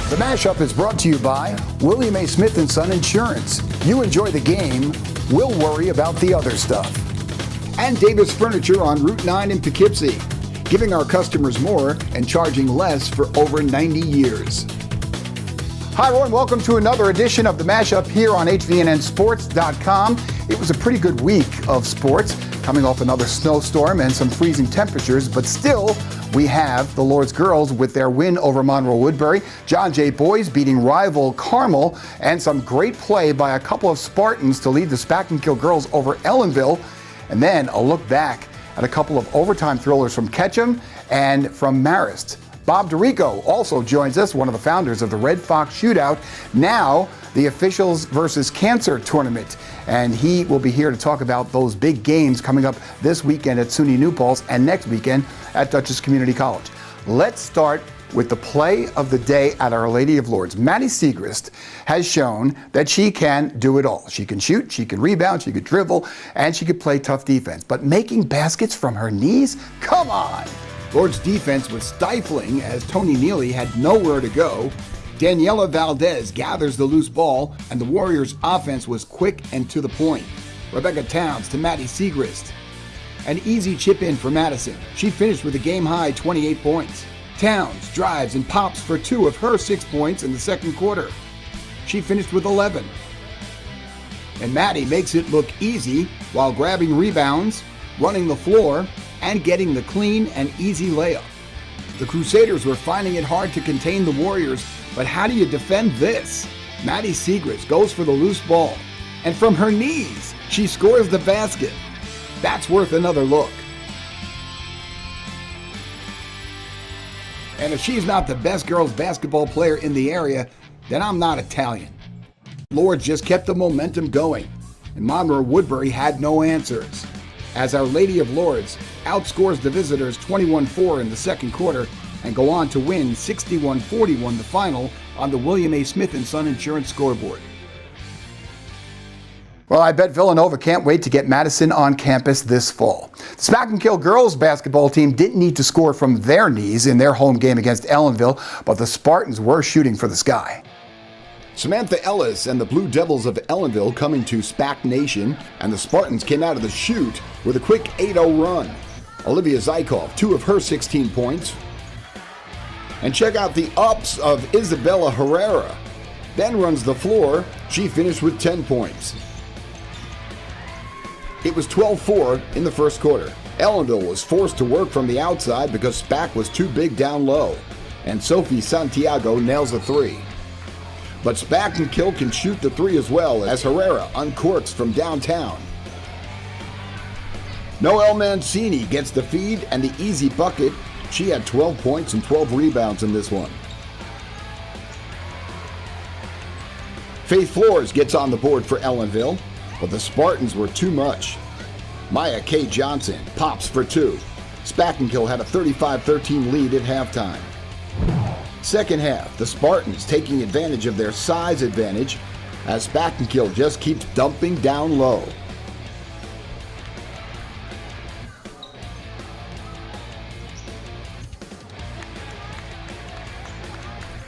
The MashUP is brought to you by William A. Smith & Son Insurance. You enjoy the game, we'll worry about the other stuff. And Davis Furniture on Route 9 in Poughkeepsie, giving our customers more and charging less for over 90 years. Hi everyone, welcome to another edition of the MashUP here on HVNNSports.com. It was a pretty good week of sports, coming off another snowstorm and some freezing temperatures, but still, we have the Lourdes girls with their win over Monroe Woodbury, John Jay boys beating rival Carmel, and some great play by a couple of Spartans to lead the Spackenkill girls over Ellenville. And then a look back at a couple of overtime thrillers from Ketcham and from Marist. Bob DeRico also joins us, one of the founders of the Red Fox Shootout, now the Officials versus Cancer tournament. And he will be here to talk about those big games coming up this weekend at SUNY New Paltz and next weekend at Dutchess Community College. Let's start with the play of the day at Our Lady of Lourdes. Maddy Siegrist has shown that she can do it all. She can shoot, she can rebound, she can dribble, and she can play tough defense. But making baskets from her knees? Come on! Lourdes' defense was stifling as Tony Neely had nowhere to go. Daniela Valdez gathers the loose ball, and the Warriors' offense was quick and to the point. Rebecca Towns to Maddy Siegrist. An easy chip in for Madison. She finished with a game-high 28 points. Towns drives and pops for 2 of her 6 points in the second quarter. She finished with 11. And Maddy makes it look easy while grabbing rebounds, running the floor, and getting the clean and easy layup. The Crusaders were finding it hard to contain the Warriors, but how do you defend this? Maddy Siegrist goes for the loose ball, and from her knees, she scores the basket. That's worth another look. And if she's not the best girls basketball player in the area, then I'm not Italian. Lourdes just kept the momentum going, and Monroe Woodbury had no answers, as Our Lady of Lourdes outscores the visitors 21-4 in the second quarter and go on to win 61-41 the final on the William A. Smith & Son Insurance scoreboard. Well, I bet Villanova can't wait to get Madison on campus this fall. The Spackenkill girls basketball team didn't need to score from their knees in their home game against Ellenville, but the Spartans were shooting for the sky. Samantha Ellis and the Blue Devils of Ellenville coming to SPAC Nation, and the Spartans came out of the chute with a quick 8-0 run. Olivia Zykov, 2 of her 16 points. And check out the ups of Isabella Herrera. Then runs the floor. She finished with 10 points. It was 12-4 in the first quarter. Ellenville was forced to work from the outside because SPAC was too big down low. And Sophie Santiago nails a 3. But Spackenkill can shoot the 3 as well as Herrera uncorks from downtown. Noelle Mancini gets the feed and the easy bucket. She had 12 points and 12 rebounds in this one. Faith Flores gets on the board for Ellenville, but the Spartans were too much. Maya K. Johnson pops for 2. Spackenkill had a 35-13 lead at halftime. Second half, the Spartans taking advantage of their size advantage as Spackenkill just keeps dumping down low.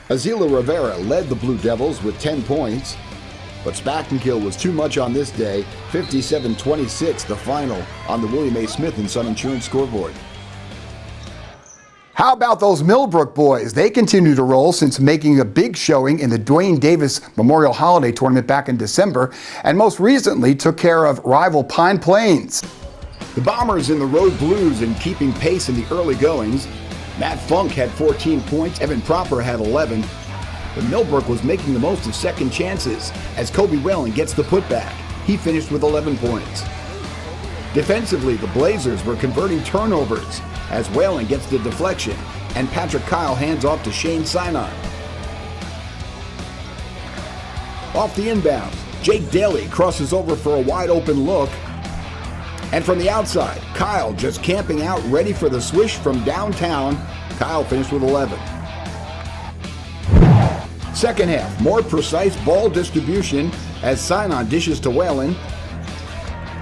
Azila Rivera led the Blue Devils with 10 points, but Spackenkill was too much on this day, 57-26 the final on the William A. Smith & Son Insurance scoreboard. How about those Millbrook boys? They continue to roll since making a big showing in the Dwayne Davis Memorial Holiday Tournament back in December, and most recently took care of rival Pine Plains. The Bombers in the Road Blues and keeping pace in the early goings. Matt Funk had 14 points, Evan Proper had 11. But Millbrook was making the most of second chances as Kobe Whalen gets the putback. He finished with 11 points. Defensively, the Blazers were converting turnovers as Whalen gets the deflection and Patrick Kyle hands off to Shane Sinon. Off the inbound, Jake Daly crosses over for a wide open look. And from the outside, Kyle just camping out ready for the swish from downtown. Kyle finished with 11. Second half, more precise ball distribution as Sinon dishes to Whalen.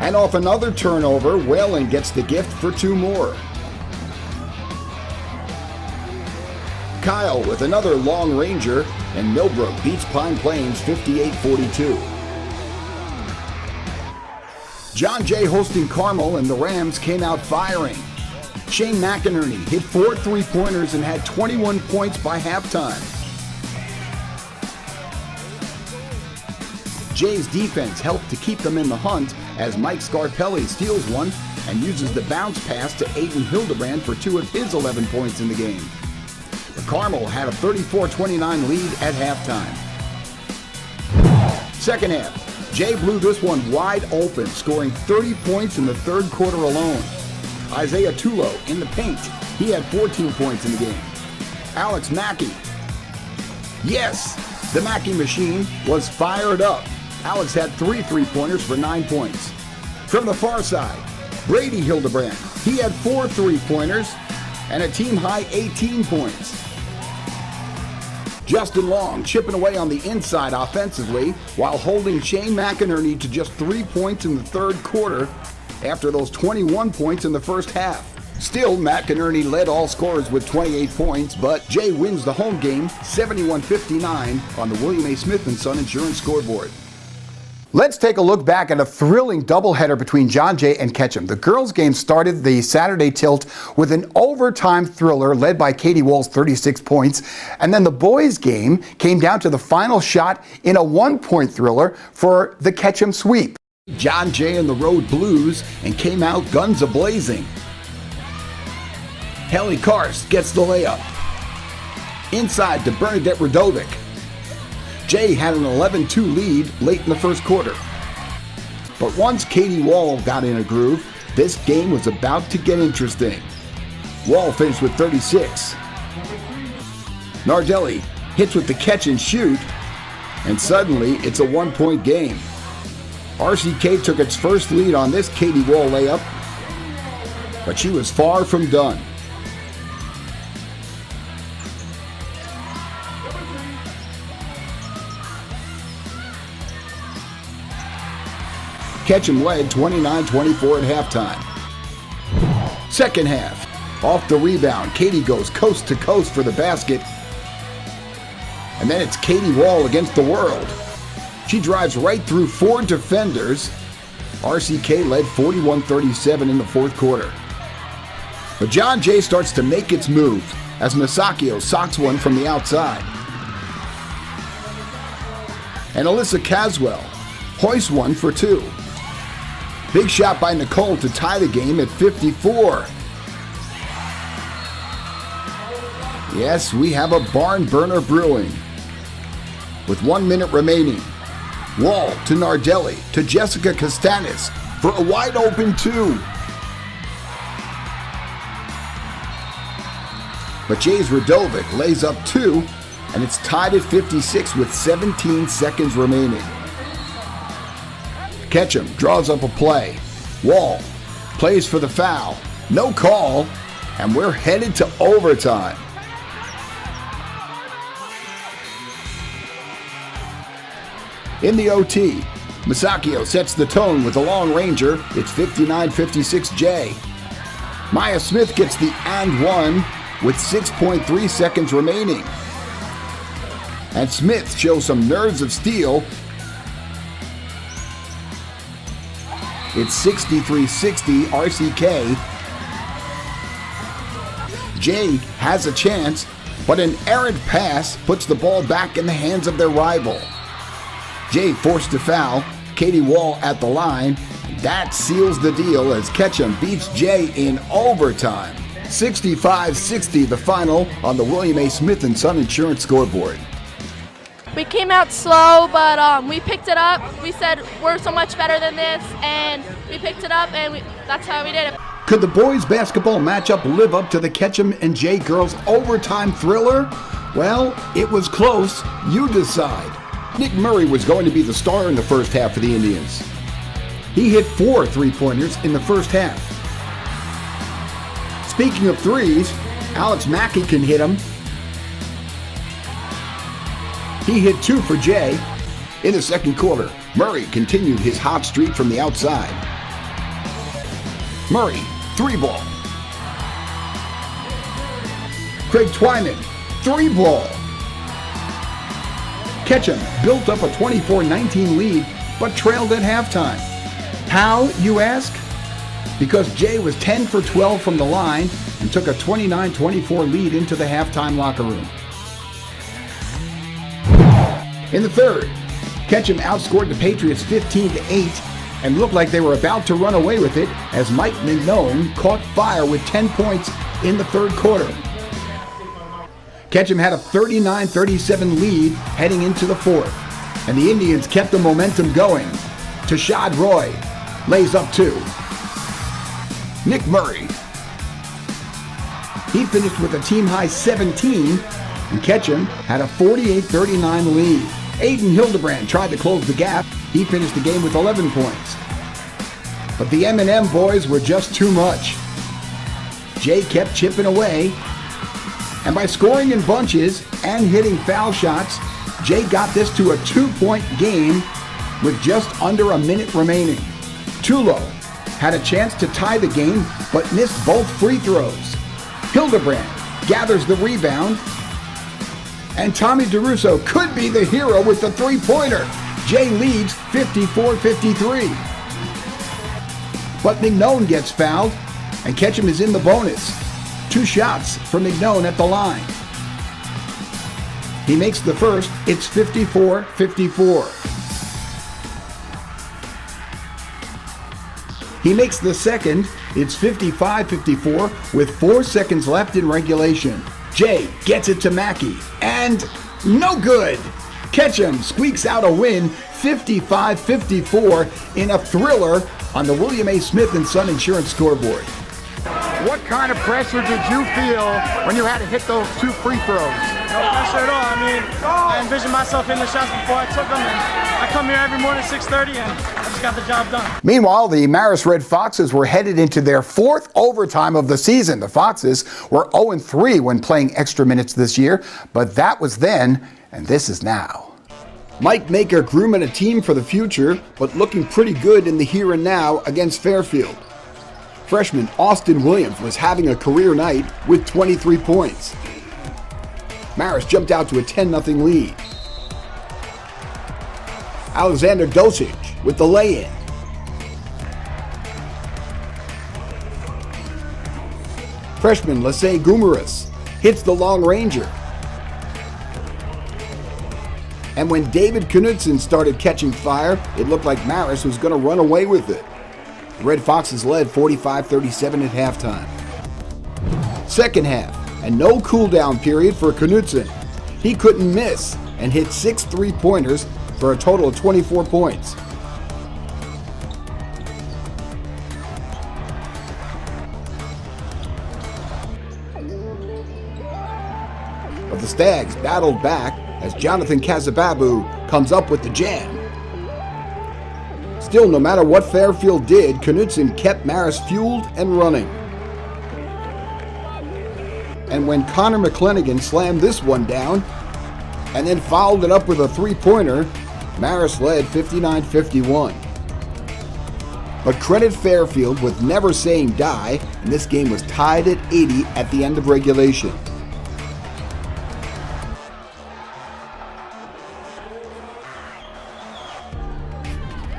And off another turnover, Whalen gets the gift for 2 more. Kyle with another long ranger, and Millbrook beats Pine Plains 58-42. John Jay hosting Carmel, and the Rams came out firing. Shane McInerney hit 4 3-pointers and had 21 points by halftime. Jay's defense helped to keep them in the hunt as Mike Scarpelli steals one and uses the bounce pass to Aiden Hildebrand for 2 of his 11 points in the game. The Carmel had a 34-29 lead at halftime. Second half, Jay blew this one wide open, scoring 30 points in the third quarter alone. Isaiah Tulo in the paint. He had 14 points in the game. Alex Mackey. Yes, the Mackey machine was fired up. Alex had 3 3-pointers for 9 points. From the far side, Brady Hildebrand. He had 4 3-pointers and a team-high 18 points. Justin Long chipping away on the inside offensively while holding Shane McInerney to just 3 points in the third quarter after those 21 points in the first half. Still, McInerney led all scorers with 28 points, but Jay wins the home game 71-59 on the William A. Smith & Son Insurance scoreboard. Let's take a look back at a thrilling doubleheader between John Jay and Ketcham. The girls' game started the Saturday tilt with an overtime thriller led by Katie Wall's 36 points, and then the boys' game came down to the final shot in a 1-point thriller for the Ketcham sweep. John Jay and the Road Blues and came out guns a-blazing. Haley Karst gets the layup. Inside to Bernadette Radovic. Jay had an 11-2 lead late in the first quarter. But once Katie Wall got in a groove, this game was about to get interesting. Wall finished with 36. Nardelli hits with the catch and shoot, and suddenly it's a 1-point game. RCK took its first lead on this Katie Wall layup, but she was far from done. Ketcham led 29-24 at halftime. Second half, off the rebound, Katie goes coast to coast for the basket. And then it's Katie Wall against the world. She drives right through 4 defenders. RCK led 41-37 in the fourth quarter. But John Jay starts to make its move as Masakio socks one from the outside. And Alyssa Caswell hoists one for 2. Big shot by Nicole to tie the game at 54. Yes, we have a barn burner brewing. With 1 minute remaining, Wall to Nardelli to Jessica Castanis for a wide open 2. But Jay's Radovic lays up 2, and it's tied at 56 with 17 seconds remaining. Ketcham draws up a play. Wall plays for the foul. No call, and we're headed to overtime. In the OT, Masakio sets the tone with a long ranger. It's 59-56 Jay. Maya Smith gets the and one with 6.3 seconds remaining. And Smith shows some nerves of steel. It's 63-60 RCK. Jay has a chance, but an errant pass puts the ball back in the hands of their rival. Jay forced to foul, Katie Wall at the line. That seals the deal as Ketcham beats Jay in overtime. 65-60 the final on the William A. Smith & Son Insurance scoreboard. We came out slow, but we picked it up. We said we're so much better than this, and we picked it up, and that's how we did it. Could the boys' basketball matchup live up to the Ketcham and Jay girls' overtime thriller? Well, it was close. You decide. Nick Murray was going to be the star in the first half for the Indians. He hit 4 3-pointers in the first half. Speaking of threes, Alex Mackey can hit them. He hit 2 for Jay. In the second quarter, Murray continued his hot streak from the outside. Murray, 3-ball. Craig Twyman 3 ball. Ketcham built up a 24-19 lead, but trailed at halftime. How, you ask? Because Jay was 10 for 12 from the line and took a 29-24 lead into the halftime locker room. In the third, Ketcham outscored the Patriots 15-8 and looked like they were about to run away with it as Mike Mignone caught fire with 10 points in the third quarter. Ketcham had a 39-37 lead heading into the fourth, and the Indians kept the momentum going. Tashad Roy lays up 2. Nick Murray. He finished with a team-high 17, and Ketcham had a 48-39 lead. Aiden Hildebrand tried to close the gap. He finished the game with 11 points. But the M&M boys were just too much. Jay kept chipping away, and by scoring in bunches and hitting foul shots, Jay got this to a 2-point game with just under a minute remaining. Tulo had a chance to tie the game, but missed both free throws. Hildebrand gathers the rebound, and Tommy DeRusso could be the hero with the 3-pointer. Jay leads 54-53. But Mignone gets fouled, and Ketcham is in the bonus. 2 shots for Mignone at the line. He makes the first, it's 54-54. He makes the second, it's 55-54 with 4 seconds left in regulation. Jay gets it to Mackey, and no good! Ketcham squeaks out a win, 55-54 in a thriller on the William A. Smith & Son Insurance scoreboard. What kind of pressure did you feel when you had to hit those 2 free throws? No pressure at all. I mean, I envisioned myself hitting the shots before I took them, and I come here every morning at 6:30, and I just got the job done. Meanwhile, the Marist Red Foxes were headed into their 4th overtime of the season. The Foxes were 0-3 when playing extra minutes this year, but that was then, and this is now. Mike Maker grooming a team for the future, but looking pretty good in the here and now against Fairfield. Freshman Austin Williams was having a career night with 23 points. Marist jumped out to a 10-0 lead. Alexander Dosich with the lay-in. Freshman Lassay Gumaras hits the long ranger. And when David Knudsen started catching fire, it looked like Marist was going to run away with it. The Red Foxes led 45-37 at halftime. Second half, and no cool-down period for Knudsen. He couldn't miss and hit 6 3-pointers for a total of 24 points. But the Stags battled back as Jonathan Kazababu comes up with the jam. Still, no matter what Fairfield did, Knudsen kept Marist fueled and running. And when Connor McClanagan slammed this one down and then fouled it up with a 3-pointer, Marist led 59-51. But credit Fairfield with never saying die, and this game was tied at 80 at the end of regulation.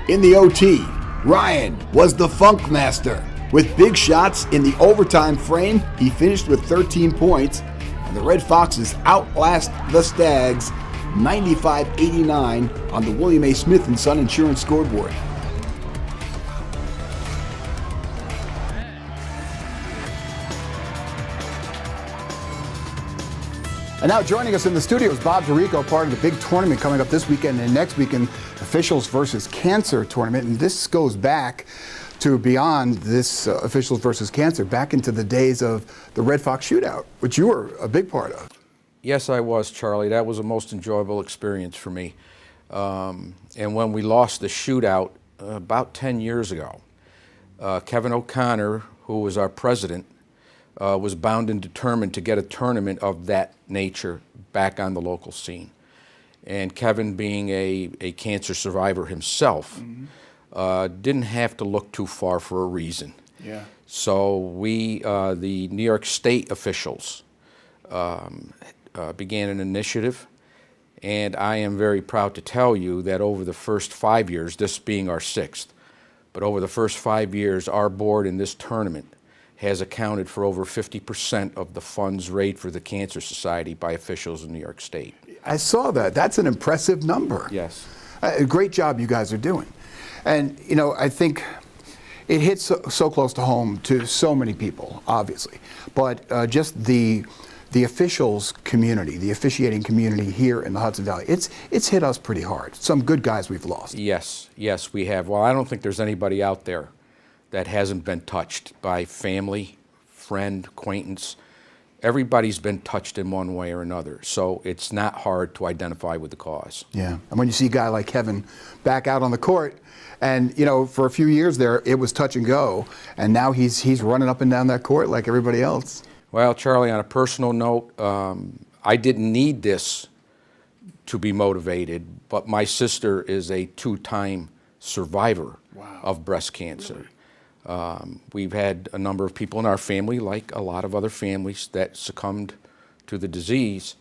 In the OT, Ryan was the funk master. With big shots in the overtime frame, he finished with 13 points, and the Red Foxes outlast the Stags 95-89 on the William A. Smith & Son Insurance scoreboard. And now joining us in the studio is Bob Dorico, part of the big tournament coming up this weekend and next weekend, Officials versus Cancer tournament. And this goes back to beyond this Officials versus Cancer, back into the days of the Red Fox shootout, which you were a big part of. Yes, I was, Charlie. That was a most enjoyable experience for me. And when we lost the shootout about 10 years ago, Kevin O'Connor, who was our president, was bound and determined to get a tournament of that nature back on the local scene. And Kevin, being a cancer survivor himself, didn't have to look too far for a reason. Yeah. So we, the New York State officials, began an initiative, and I am very proud to tell you that over the first 5 years, this being our 6th, but over the first 5 years, our board in this tournament has accounted for over 50% of the funds raised for the Cancer Society by officials in New York State. I saw that. That's an impressive number. Yes. A great job you guys are doing. And, you know, I think it hits so close to home to so many people, obviously. But just the officials community, the officiating community here in the Hudson Valley, it's hit us pretty hard. Some good guys we've lost. Yes, yes, we have. Well, I don't think there's anybody out there that hasn't been touched by family, friend, acquaintance. Everybody's been touched in one way or another, so it's not hard to identify with the cause. Yeah, and when you see a guy like Kevin back out on the court, and you know, for a few years there, it was touch and go, and now he's running up and down that court like everybody else. Well, Charlie, on a personal note, I didn't need this to be motivated, but my sister is a 2-time survivor of breast cancer. Really? We've had a number of people in our family, like a lot of other families, that succumbed to the disease.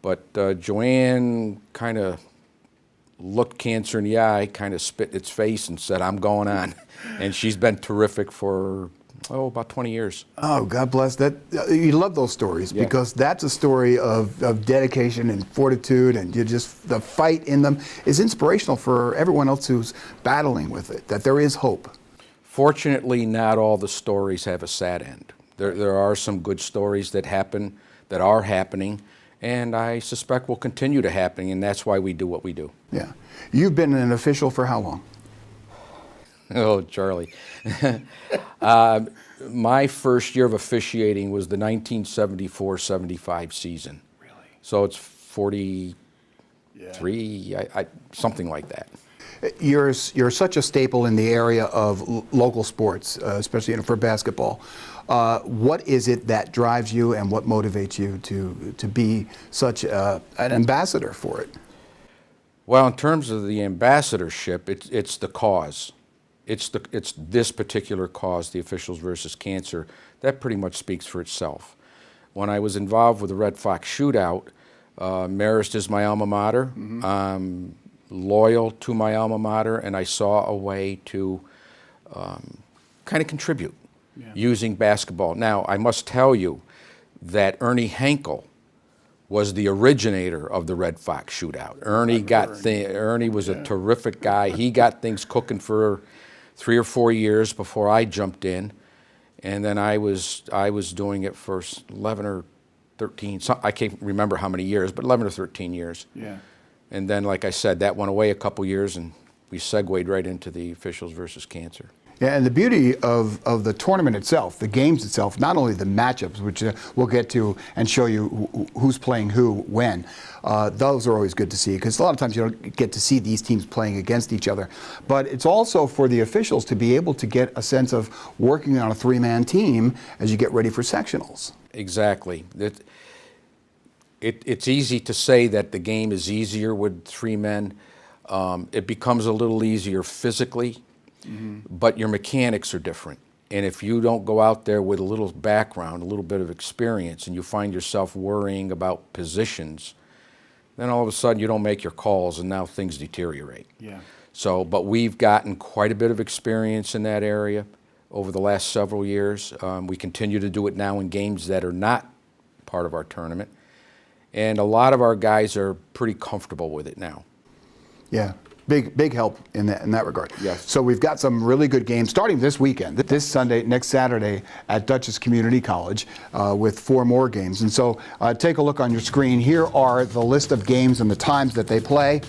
But Joanne kind of looked cancer in the eye, kind of spit in its face and said, "I'm going on." And she's been terrific for, about 20 years. Oh, God bless that. You love those stories, yeah, because that's a story of dedication and fortitude, and you just, the fight in them is inspirational for everyone else who's battling with it, that there is hope. Fortunately, not all the stories have a sad end. There are some good stories that happen, that are happening, and I suspect will continue to happen, and that's why we do what we do. Yeah. You've been an official for how long? Oh, Charlie. My first year of officiating was the 1974-75 season. Really? So it's 43, something like that. You're such a staple in the area of local sports, especially for basketball. What is it that drives you and what motivates you to be such an ambassador for it? Well, in terms of the ambassadorship, it's the cause. It's this particular cause, the Officials versus Cancer, that pretty much speaks for itself. When I was involved with the Red Fox shootout, Marist is my alma mater. Mm-hmm. Loyal to my alma mater, and I saw a way to kind of contribute using basketball. Now, I must tell you that Ernie Henkel was the originator of the Red Fox shootout. Ernie was a terrific guy. He got things cooking for 3 or 4 years before I jumped in, and then I was doing it for 11 or 13. I can't remember how many years, but 11 or 13 years. Yeah. And then, like I said, that went away a couple years, and we segued right into the Officials versus Cancer. Yeah, and the beauty of the tournament itself, the games itself, not only the matchups, which we'll get to and show you who's playing who when, those are always good to see, because a lot of times you don't get to see these teams playing against each other. But it's also for the officials to be able to get a sense of working on a 3-man team as you get ready for sectionals. Exactly. It's easy to say that the game is easier with 3 men. It becomes a little easier physically, but your mechanics are different. And if you don't go out there with a little background, a little bit of experience, and you find yourself worrying about positions, then all of a sudden you don't make your calls, and now things deteriorate. Yeah. So, but we've gotten quite a bit of experience in that area over the last several years. We continue to do it now in games that are not part of our tournament. And a lot of our guys are pretty comfortable with it now. Yeah, big help in that regard. Yes. So we've got some really good games starting this weekend, this Sunday, next Saturday at Dutchess Community College with 4 more games. And so take a look on your screen. Here are the list of games and the times that they play.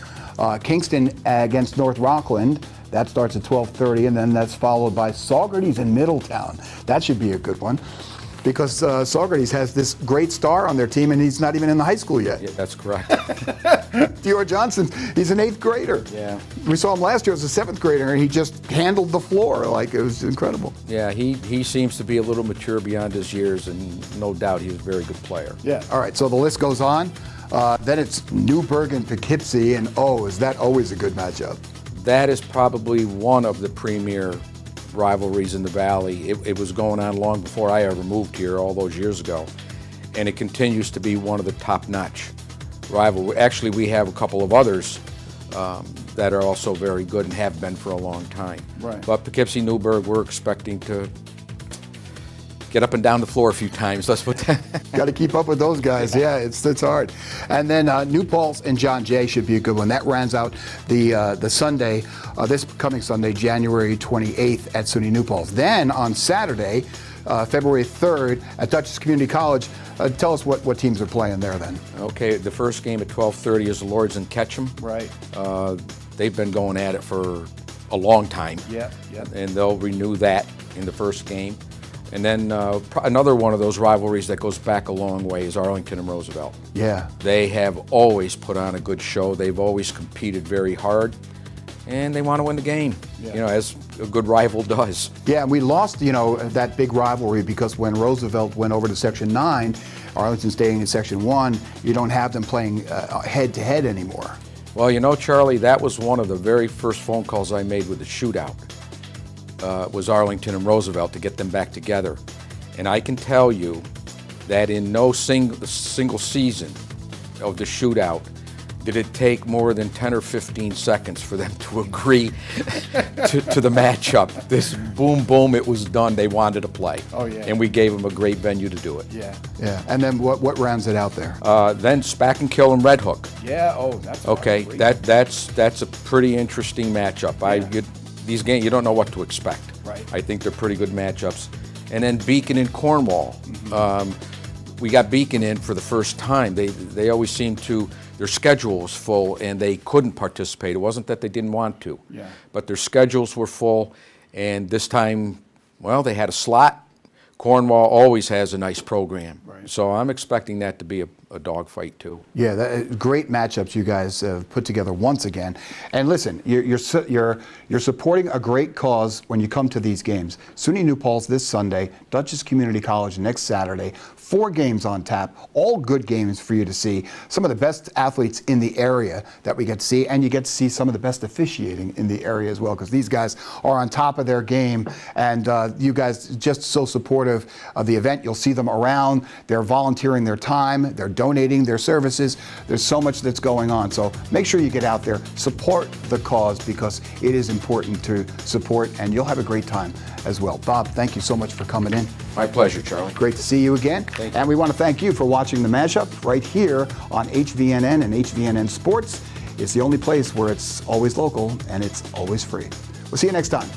Kingston against North Rockland. That starts at 12:30, and then that's followed by Siegrist in Middletown. That should be a good one, because Siegrist has this great star on their team, and he's not even in the high school yet. Yeah, that's correct. Dior Johnson, he's an 8th grader. Yeah. We saw him last year as a 7th grader, and he just handled the floor like it was incredible. Yeah, he seems to be a little mature beyond his years, and no doubt he's a very good player. Yeah. All right, so the list goes on. Then it's Newburgh and Poughkeepsie, and is that always a good matchup? That is probably one of the premier rivalries in the Valley. It was going on long before I ever moved here all those years ago. and it continues to be one of the top-notch rival. Actually, we have a couple of others that are also very good and have been for a long time. Right. But Poughkeepsie, Newburgh, we're expecting to get up and down the floor a few times. Let's put that. Got to keep up with those guys. Yeah, it's hard. And then New Paltz and John Jay should be a good one. That rounds out the Sunday, this coming Sunday, January 28th at SUNY New Paltz. Then on Saturday, February 3rd at Dutchess Community College. Tell us what teams are playing there then. Okay, the first game at 12:30 is the Lourdes and Ketcham. Right. They've been going at it for a long time. Yeah. And they'll renew that in the first game. And then another one of those rivalries that goes back a long way is Arlington and Roosevelt. Yeah. They have always put on a good show. They've always competed very hard, and they want to win the game, as a good rival does. Yeah, and we lost, that big rivalry because when Roosevelt went over to Section 9, Arlington staying in Section 1, you don't have them playing head-to-head anymore. Well, Charlie, that was one of the very first phone calls I made with the shootout. Was Arlington and Roosevelt to get them back together. And I can tell you that in no single season of the shootout did it take more than 10 or 15 seconds for them to agree to the matchup. This boom, boom, it was done. They wanted to play. Oh, yeah. And we gave them a great venue to do it. Yeah. And then what rounds it out there? Then Spackenkill and Red Hook. Yeah, that's okay. That's a pretty interesting matchup. These games, you don't know what to expect. Right. I think they're pretty good matchups. And then Beacon and Cornwal. We got Beacon in for the first time. They always seem to, their schedule was full and they couldn't participate. It wasn't that they didn't want to, but their schedules were full. And this time, they had a slot. Cornwal always has a nice program. Right. So I'm expecting that to be a dogfight too. Yeah, great matchups you guys have put together once again. And listen, you're supporting a great cause when you come to these games. SUNY New Paltz this Sunday, Dutchess Community College next Saturday. 4 games on tap, all good games for you to see. Some of the best athletes in the area that we get to see, and you get to see some of the best officiating in the area as well, because these guys are on top of their game, and you guys just so supportive of the event. You'll see them around. They're volunteering their time. They're donating their services. There's so much that's going on. So make sure you get out there, support the cause, because it is important to support, and you'll have a great time as well. Bob, thank you so much for coming in. My pleasure, Charlie. Great to see you again. Thank you. And we want to thank you for watching the mashup right here on HVNN and HVNN Sports. It's the only place where it's always local and it's always free. We'll see you next time.